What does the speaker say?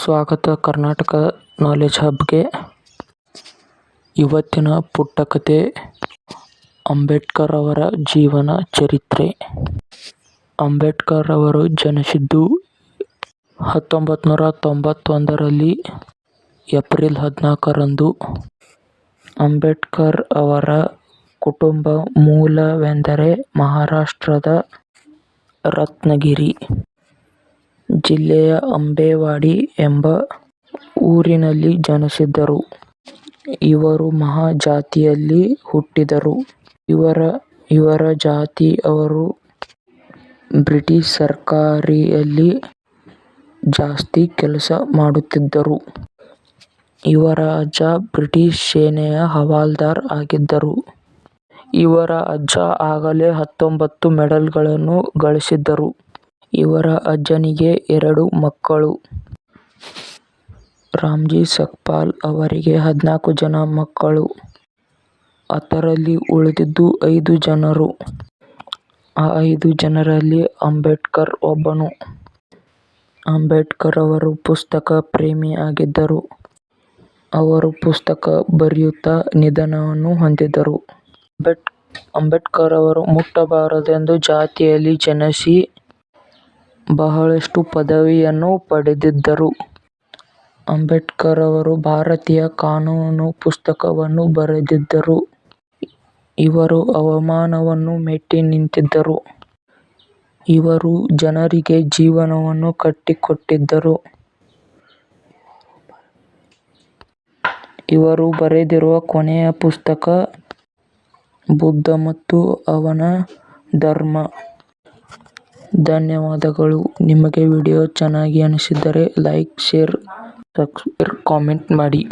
ಸ್ವಾಗತ ಕರ್ನಾಟಕ ನಾಲೆಡ್ಜ್ ಹಬ್ಗೆ. ಇವತ್ತಿನ ಪುಟ್ಟ ಕಥೆ ಅಂಬೇಡ್ಕರ್ ಅವರ ಜೀವನ ಚರಿತ್ರೆ. ಅಂಬೇಡ್ಕರ್ ಅವರು ಜನಿಸಿದ್ದು 1991ರಲ್ಲಿ ಏಪ್ರಿಲ್ 14ರಂದು. ಅಂಬೇಡ್ಕರ್ ಅವರ ಕುಟುಂಬ ಮೂಲವೆಂದರೆ ಮಹಾರಾಷ್ಟ್ರದ ರತ್ನಗಿರಿ ಜಿಲ್ಲೆಯ ಅಂಬೇವಾಡಿ ಎಂಬ ಊರಿನಲ್ಲಿ ಜನಿಸಿದರು. ಇವರು ಮಹಾಜಾತಿಯಲ್ಲಿ ಹುಟ್ಟಿದರು. ಇವರ ಜಾತಿಯವರು ಬ್ರಿಟಿಷ್ ಸರ್ಕಾರದಲ್ಲಿ ಜಾಸ್ತಿ ಕೆಲಸ ಮಾಡುತ್ತಿದ್ದರು. ಇವರ ಅಜ್ಜ ಬ್ರಿಟಿಷ್ ಸೇನೆಯ ಹವಾಲ್ದಾರ್ ಆಗಿದ್ದರು. ಇವರ ಅಜ್ಜ ಆಗಲೇ 19 ಮೆಡಲ್ಗಳನ್ನು ಗಳಿಸಿದ್ದರು. ಇವರ ಅಜ್ಜನಿಗೆ 2 ಮಕ್ಕಳು. ರಾಮ್ಜಿ ಸಕ್ಪಾಲ್ ಅವರಿಗೆ 14 ಜನ ಮಕ್ಕಳು. ಅದರಲ್ಲಿ ಉಳಿದಿದ್ದು 5 ಜನರು. ಆ 5 ಜನರಲ್ಲಿ ಅಂಬೇಡ್ಕರ್ ಒಬ್ಬನು. ಅಂಬೇಡ್ಕರ್ ಅವರು ಪುಸ್ತಕ ಪ್ರೇಮಿ ಆಗಿದ್ದರು. ಅವರು ಪುಸ್ತಕ ಬರೆಯುತ್ತಾ ನಿಧನವನ್ನು ಹೊಂದಿದರು. ಅಂಬೇಡ್ಕರ್ ಅವರು ಮುಟ್ಟಬಾರದೆಂಬ ಜಾತಿಯಲ್ಲಿ ಜನಿಸಿ ಬಹಳಷ್ಟು ಪದವಿಯನ್ನು ಪಡೆದಿದ್ದರು. ಅಂಬೇಡ್ಕರ್ ಅವರು ಭಾರತೀಯ ಕಾನೂನು ಪುಸ್ತಕವನ್ನು ಬರೆದಿದ್ದರು. ಇವರು ಅವಮಾನವನ್ನು ಮೆಟ್ಟಿ ನಿಂತಿದ್ದರು. ಇವರು ಜನರಿಗೆ ಜೀವನವನ್ನು ಕಟ್ಟಿಕೊಟ್ಟಿದ್ದರು. ಇವರು ಬರೆದಿರುವ ಕೊನೆಯ ಪುಸ್ತಕ ಬುದ್ಧ ಮತ್ತು ಅವನ ಧರ್ಮ. ಧನ್ಯವಾದಗಳು. ನಿಮಗೆ ವಿಡಿಯೋ ಚೆನ್ನಾಗಿ ಅನಿಸಿದರೆ ಲೈಕ್, ಶೇರ್, ಸಬ್ಸ್ಕ್ರೈಬ್, ಕಾಮೆಂಟ್ ಮಾಡಿ.